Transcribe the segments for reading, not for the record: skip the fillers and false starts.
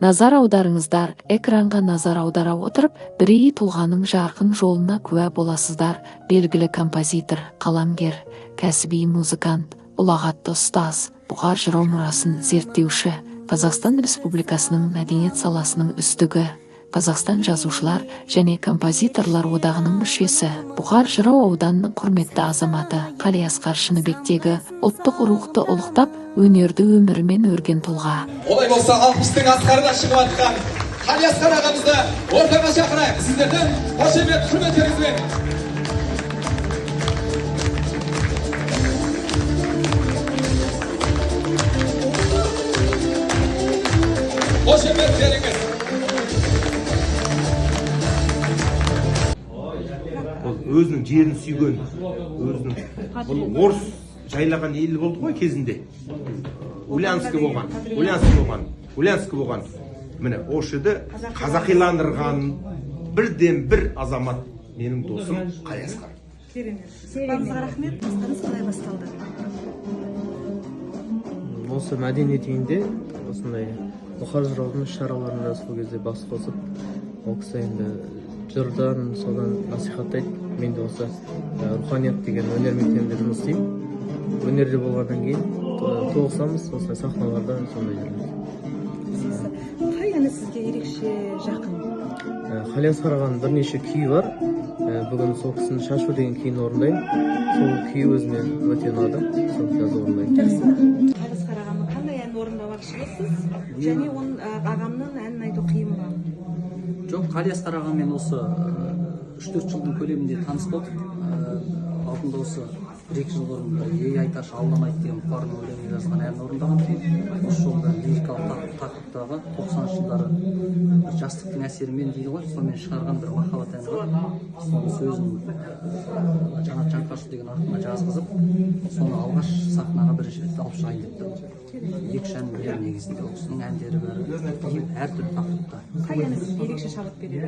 Назар аударыңыздар, экранға назар аудара отырып, бірей тұлғаның жарқын жолына куә боласыздар. Белгілі композитор, қаламгер, кәсіби музыкант, ұлағатты ұстаз, бұқар жырау мұрасын зерттеуші, Қазақстан Республикасының мәдениет саласының үздігі, Қазақстан жазушылар және композиторлар одағының мүшесі, Бұқар Жырау ауданының құрметті азаматы Қалиасқар Шыныбектегі ұлттық рухты ұлықтап, өнерді өмірімен өрген тұлға. Олай болса 60-тың асқарына шығып атқан Қалиасқар ағамызды ортаға шақырайық. Сіздердің қошемет құрметтеріңізбен. Қошеметтеріңіз. Өзінің жерін сүйген, өзінің орыс жайлаған ел болды ғой кезінде. Ульянский болған. Міне, ошыды қазақиландырған бірден бір азамат менің досым Қалиасқар. Сіздеріңізге рахмет. Бастарыңыз қалай басталды? Осы мәдениет үйінде осындай Бұқар жыраудың шараларына сол кезде бас қосып, ол кісі енді жырдан содан насихаттайды. Мен де осы руханият деген өнер мектебінде жұмыс істеймін. Өнерде болғаннан кейін тоғысамыз, осылай сахналарда сондай жүрміз. Қай әні сізге ерекше жақын? Қалиасқар ағаның бірнеше күйі бар. Бүгін сол кісінің Шашу деген күйін орындаймын. Сол күйі өзіме өте ұнады. Сол күйді орындаймын. Жақсы. Қалиасқар ағамның қандай ән орындамақшысыз? Және ағамның әнін айту қиын ба? Жоқ, Қалиасқар ағамен осы 3-4 жылдың көлемінде таныс болдық. Алдында осы 1-2 жыл бұрын ей айташы алдамайды деген Бұқардың өлеңін жазған әнін орындаған. Осы жолда лирикалық тақырыптағы 90 жылдары жастықтың әсерімен дейді ғой, сонымен шығарған бір махаббат әні бар. Соның сөзін Жанат Жаңқашев деген ақынға жазғызып, соны алғаш сахнаға бірінші рет алып шығайын деп тұрмын. 2 ән бер негізінде ол кісінің әндері бәрі әртүрлі тақырыпта. Қай әні сізге ерекше шабыт береді?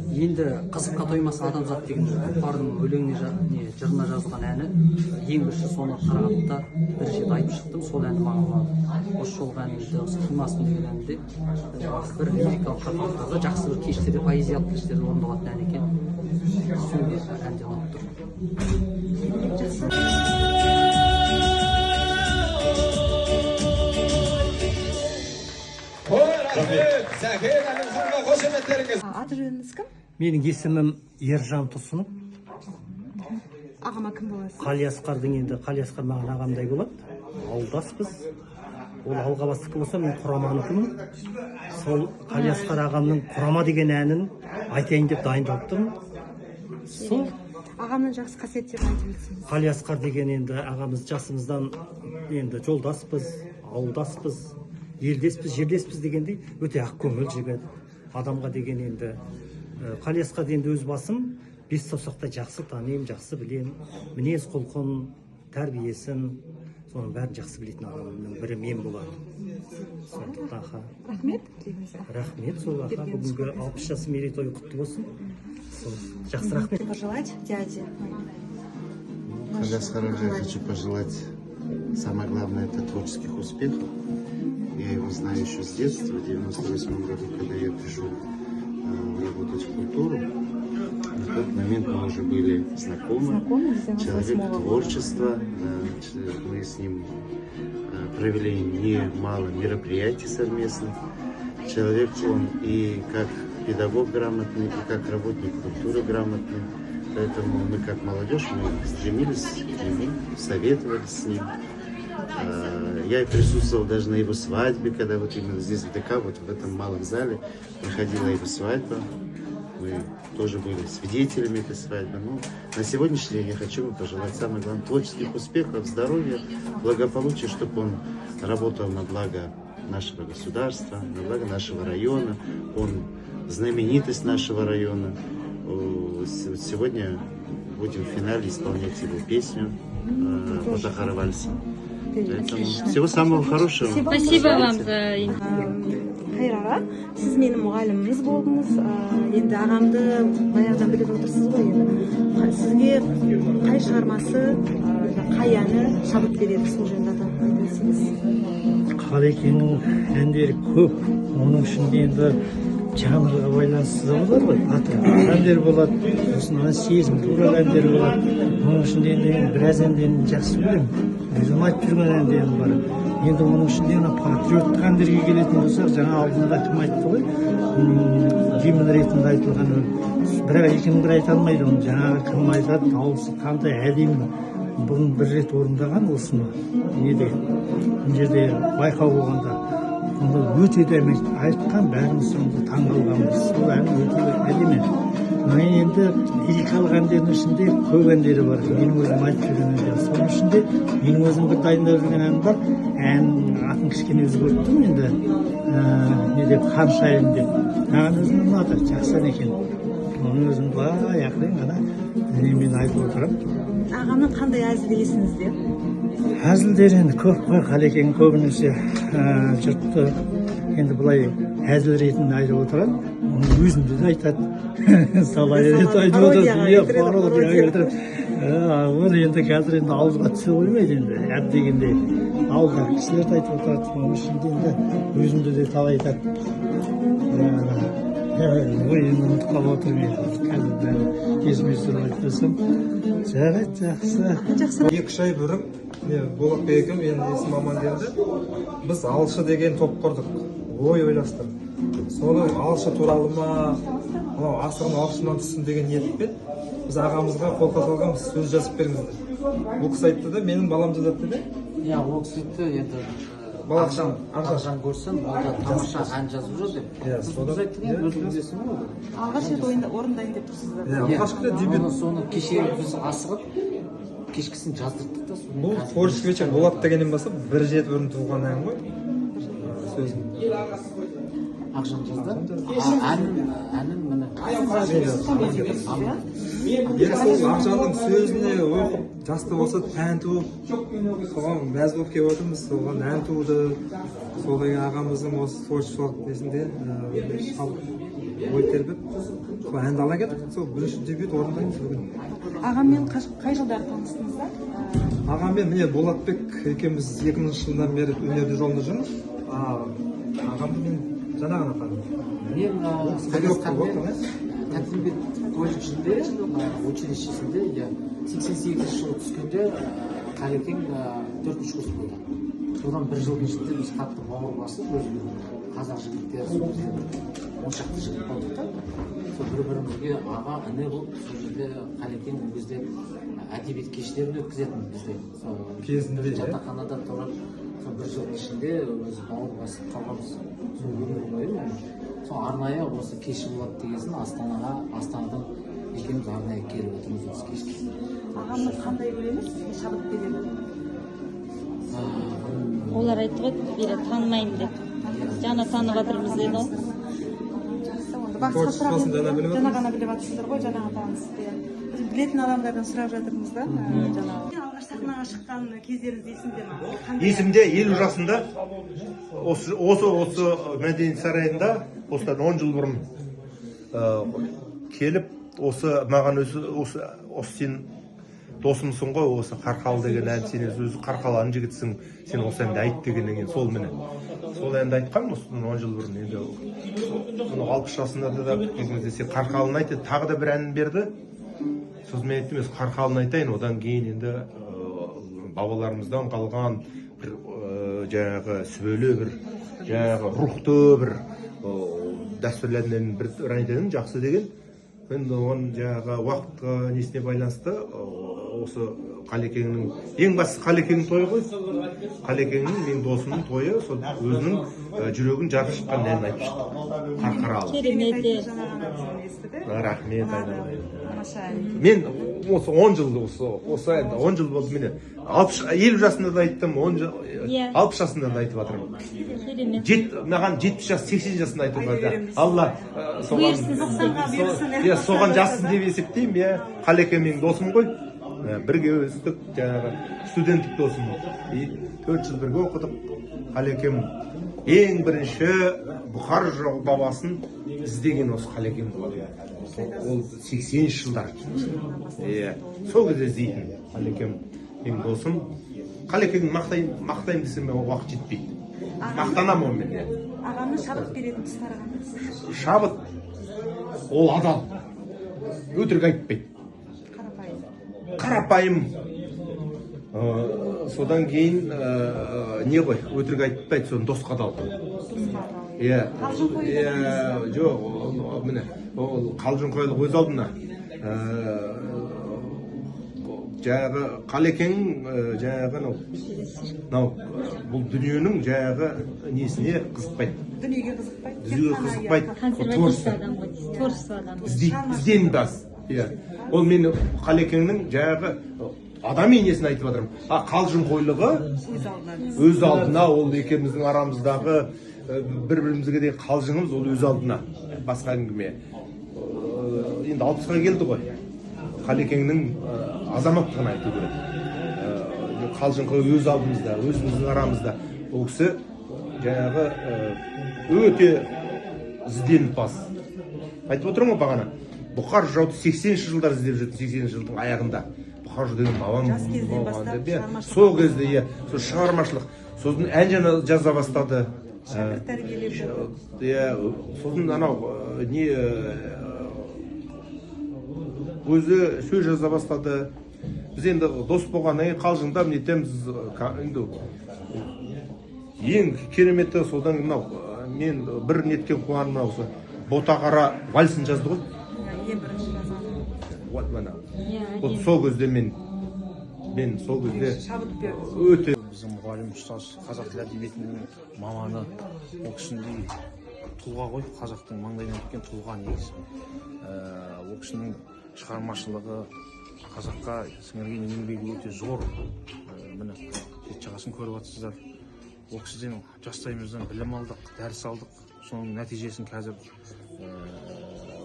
Енді қызыққа тоймас адамзат деген Бұқардың өлеңіне жырына жазған әні ең бірінші соны қарағатта бір рет айтып шықтым. Сол әнді маған ұнады. Осы жолғы әнімізде осы қимасын деген әнде бір лирикалық тақырыптағы жақсы бір кештерде, поэзиялық кештерде орындалатын ән екен. Сол әнде ұнап тұр. Аты жөніңіз кім? Менің есімім Ержан Тұсынов. Ағама кім боласыз? Қалиасқардың енді Қалиасқар маған ағамдай болады. Ауылдаспыз. Ол Алғабастікі болса, мен Құраманыкімін. Сол Қалиасқар ағамның Құрама деген әнін айтайын деп дайындалып тұрмын. Сол Ағамның жақсы қасиеттерін айтып өтсеңіз. Қалиасқар деген енді ағамыз жасымыздан енді жолдаспыз, ауылдаспыз, елдеспіз, жерлеспіз дегендей өте ақ көңіл жігіт. Адамға деген енді Қалиасқарды енді өз басым 5 саусақтай жақсы танимын, жақсы білемін. Мінез құлқын, тәрбиесін, соның бәрін жақсы білетін адамның бірі мен болады. Сондықтан Рахмет. Рахмет сол аға. Бүгінгі 60 жасы мерейтойы құтты болсын. Жақсы рахмет. Пожелать дяде. Қалиасқару я хочу пожелать, самое главное, это творческих успехов. Я его знаю еще с детства, в 98 году, когда я пришел работать в культуру. На тот момент мы уже были знакомы. Человек творчества. Мы с ним провели немало мероприятий совместных. Человек он и как педагог грамотный, и как работник культуры грамотный. Поэтому мы как молодежь мы стремились к нему, советовались с ним. Я присутствовал даже на его свадьбе, когда вот именно здесь в ДК, вот в этом малом зале проходила его свадьба. Мы тоже были свидетелями этой свадьбы. Ну, на сегодняшний день я хочу ему пожелать самое главное творческих успехов, здоровья, благополучия, чтобы он работал на благо нашего государства, на благо нашего района. Он знаменитость нашего района. Сегодня будем в финале исполнять его песню «Отахара вальса». Поэтому всего самого хорошего. Спасибо вам за Хайыр аға, сіз менің мұғаліміміз болдыңыз. Енді ағамды баяғыдан біліп отырсыз ғой енді. Сізге қай шығармасы, қай әні шабыт береді, сол жөнінде айтып өтсеңіз. Қалекеңнің әндері көп. Оның ішінде енді жанрға байланысты да болады ғой. Патриоттық әндер болады, осындай сезім туралы әндер болады. Оның ішінде енді мен біраз әндерін жақсы көремін. Өзім айтып жүрген әндерім бар. Енді оның ішінде ана патриоттық әндерге келетін болсақ, жаңа алдында кім айтты ғой? Гимн ретінде айтылған. Бірақ екінің бірі айта алмайды оны. Жаңағы кім айтады, дауысы қандай әдемі. Бұның бір рет орындаған осыны. Неде? Бұл жерде байқау болғанда. Онда өте де айтқан, бәріміз сонда таңғалғанбыз. Сол ән өте әдемі. Мен енді лирикалық әндердің ішінде көп әндері бар. Менің өзім айтып жүрген әндер. Соның ішінде менің өзім бір дайындап жүрген ән бар. Ән атын кішкене өзгерттім енді. Не деп, Ханшайым деп. Маған өзім ұнады, жақсы ән екен. Оның өзім былай ақырын ғана мен айтып отырамын. Ағамның қандай әзіл есіңізде? Әзілдер енді көп қой. Қалекең көбінесе жұртты енді былай әзіл ретінде айтып отырады. Оның өзінде де айтады. Солай рет айтып отырады. Пародия келтіріп. Оны енді қазір енді ауызға түсе қоймайды енді. Әп дегенде ауылдағы кісілерді айтып отырады. Оның ішінде енді өзінде де талай айтады. Ойын ұмытып қалып отырмын енді. Қазір есіме түсіріп айтпасам. Жарайды, жақсы. 2 ай бұрын Болатбек екеум, менің есім Амангелді. Біз алшы деген топ құрдық. Ой ойластық. Соның алшы туралы ма, асырын алшынан түссін деген ниетпен біз ағамызға қолқа салғанбыз, сөз жазып беріңіздер. Бұл кісі айтты да, менің балам жазады деді. Иә, ол кісі айтты енді Ағажан көрсін, онда тамаша ән жазып жүр деп. Біз айттық енді өзіміз есім ғой. Алғаш рет орындайын деп тұрсыздар. Алғашқы рет дебют. Соны кеше біз асығып кешкісін жаздырдық та. Бұл творческий вечер Болат дегеннен бастап бір жеті бұрын туған ән ғой. Сөзін. Ақжан жазды. Әнін міне. Сол Ақжанның сөзіне оқып, жасты болса тәнті болып, соған мәз болып келіп отырмыз, соған ән туды. Солай ағамыздың осы творчестволық несінде ой тербеп, сол әнді ала кеттік. Сол бірінші дебют орындаймыз бүгін. Ағаммен қай жылдары таныстыңыздар? Ағаммен міне Болатбек екеуміз 2000 жылдан бері өнерде жолында жүрміз. Ағамды мен жаңа ғана таныдым. Тәттімбет колледжінде, училищесінде 88 жылы түскенде Қалекең 4-ші курс болды. Содан бір жылдың ішінде біз қатты бауыр басып, өзіміз қазақ жігіттері, он шақты жігіт болдық та. Сол бір-бірімізге аға, іні болып, сол жерде Қалекең ол кезде әдебиет кештерін өткізетін бізде. Кезінде жатақханада тұрып, сол бір жылдың ішінде өзі бауыр басып қалғанбыз. Сол өмір бойы. Сол арнайы осы кеші болады дегесін Астанадан екеуміз арнайы келіп отырмыз осы кешке. Ағамды қандай көреміз? Шабыт береді. Олар айтты ғой, бері танымаймын деп. Жаңа танып жатырмыз деді ғой. Басқа сұрақ жаңа ғана біліп жатырсыздар ғой, жаңа танысты. Біз білетін адамдардан сұрап жатырмыз да. Алғаш сахнаға шыққан кездеріңіз есімде ме? Есімде 50 жасында осы мәдениет сарайында осыдан 10 жыл бұрын келіп, осы маған осы сен досымсың ғой, осы Қарқалы деген ән, сен өзі Қарқаланың жігітсің, сен осы әнді айт дегеннен кейін сол міне. Сол әнді айтқан осыдан 10 жыл бұрын. Енді 60 жасында да кезімізде сен Қарқалыны айт, тағы да бір әнін берді. Сосын мен айттым, Қарқалыны айтайын, одан кейін енді бабаларымыздан қалған бір жаңағы сүбелі бір жаңағы рухты бір дәстүрлерінен бір айтайын, жақсы деген. Енді оған жаңағы уақытқа несіне байланысты осы Қалекеңнің ең басты Қалекеңнің тойы ғой. Қалекеңнің мен досымның тойы, сол өзінің жүрегін жарып шыққан әнін айтып шықты. Қарқаралы. Керемет. Рахмет айналайын. Мен осы 10 жыл осы әнді 10 жыл болды міне. 50 жасында да айттым, 60 жасында да айтып жатырмын. Маған 70 жас, 80 жасында айтып жатыр. Алла соған жассын деп есептеймін. Қалекең менің досым ғой. Бірге өстік, жаңағы студенттік досым. 4 жыл бірге оқыдық. Қалекең ең бірінші Бұхар бабасын іздеген осы Қалекең болады. Ол 80 жылдар. Сол кезде іздейтін Қалекең менің досым. Қалекеңді мақтайым десем уақыт жетпейді. мақтанамын онымен. Иә. Ағамның шабыт беретін тұстары қандай? Шабыт ол адал, өтірік айтпайды, қарапайым. Содан кейін не ғой, өтірік айтпайды, соны досқа адал. Иә, жоқ, міне, ол қалжыңқойлық өз алдына. Жаңағы Қалекең жаңағы бұл дүниенің жаңағы несіне қызықпайды. Дүниеге қызықпайды. Дүниеге қызықпайды. Консервативті адам ғой, творчество адам. Ізденімпаз. Иә. Ол мен Қалекеңнің жаңағы адами несін айтып жатырмын. Қалжыңқойлығы өз алдына, ол екеуміздің арамыздағы бір-бірімізге деген қалжыңымыз ол өз алдына. Басқа әңгіме. Енді 60-ға келді ғой. Қалекеңнің азаматтығын айту керек. Қалжыңқой өз алдымызда, өзіміздің арамызда. Ол кісі жаңағы өте ізденімпаз. Айтып отырмын ғой бағана. Бұқар жырауды 80-ші жылдар іздеп жүрді, 80-ші жылдың аяғында. Бұқар жырау деген бабам болған. Сол кезде сол шығармашылық, сосын ән жаза бастады. Шәкірт тәрбиелеп. Сосын анау не өзі сөз жаза бастады. Біз енді дос болғаннан кейін қалжыңдап нетеміз. Енді ең кереметі содан мынау мен бір неткен қуаным осы Ботақара вальсін жазды ғой. Ең бірінші жазған. Сол кезде мен сол кезде өте біздің мұғалім ұстаз қазақ тілі әдебиетінің маманы, ол кісіндей тұлға ғой, қазақтың маңдайынан өткен тұлға негізі. Ол кісінің шығармашылығы, қазаққа сіңірген еңбегі өте зор. Міне бет жағасын көріп жатсыздар. Ол кісіден жастайымыздан білім алдық, дәріс алдық. Соның нәтижесін қазір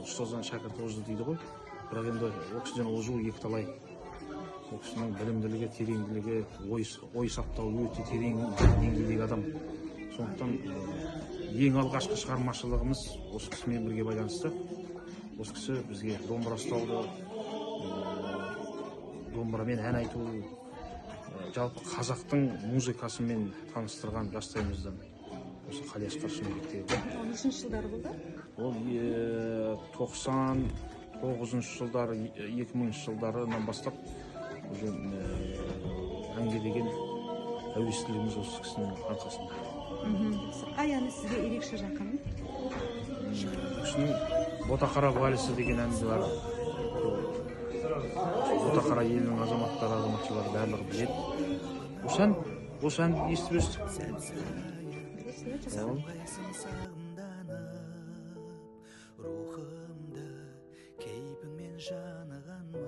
ұстаздан шәкірт озды дейді ғой. Бірақ енді ол кісіден озу екіталай. Ол кісінің білімділігі, тереңділігі, ой саптауы өте терең деңгейдегі адам. Сондықтан ең алғашқы шығармашылығымыз осы кісімен бірге байланысты. Осы кісі бізге домбыра ұстауды, домбырамен ән айту, жалпы қазақтың музыкасымен таныстырған жастайымыздан осы Қалиасқар Шыныбектегі. 13-ші жылдары болды? Ол 99-шы жылдары, 2000-шы жылдарынан бастап әнге деген әуестілігіміз осы кісінің арқасында. Қай әні сізге ерекше жақын? Кісінің Ботақара вальсі деген әнді бар. Ботақара елінің азаматтары, азаматшылары барлығы біледі. Осы әнді естіп өстік. Рухымды кейпіңмен жанығанмын.